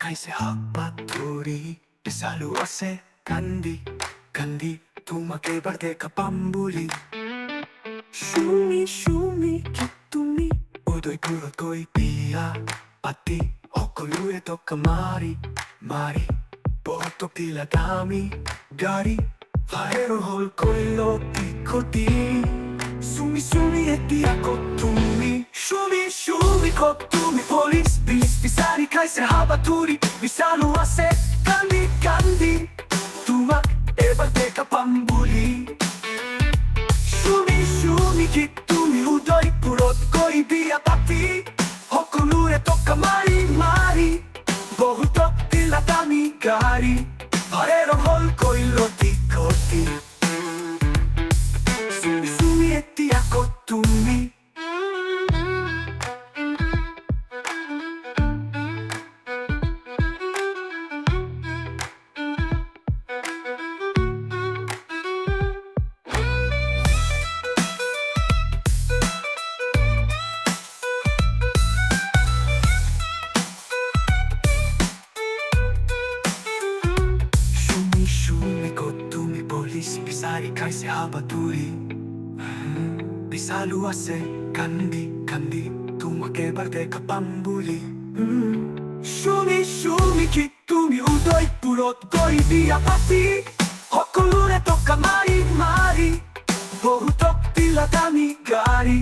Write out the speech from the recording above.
খাইছে হাত পাতুরি পেশালু আছে কান্দি কান্দি তোমাকে এবার দেখা পাম্বুলি শুনি শুনি কি তুমি উদয়পুৰত গৈ বিয়া পাতি সকলোৱে টকা মাৰি মাৰি বহুতক দিলা দামী গাড়ী ভাইৰেল হ'ল কৈলতি ক্ষতি শুনি শুনি এতিয়া ক'ত তুমি শুনি শুনি ক'ত তুমি পুলিচ বিচাৰি খাইছে হাবাথুৰি বিচাৰো আছে কান্দি কান্দি তোমাক এবাৰ দেখা পাম বুলি শুনি শুনি কি তুমি উদয়পুৰত গৈ বিয়া পাতি সকলোৰে টকা মাৰি মাৰি বহুতক দিলা দামী গাড়ী ভাইৰেল হ'ল কৈলতি ক্ষতি শুনি শুনি এতিয়া ক'ত তুমি বিচাৰি খাইছে হাবাথুৰি বিচাৰো আছে কান্দি কান্দি তোমাক এবাৰ দেখা পাম বুলি শুনি শুনি কি তুমি উদয়পুৰত গৈ বিয়া পাতি সকলোৰে টকা মাৰি মাৰি বহুতক দিলা দামী গাড়ী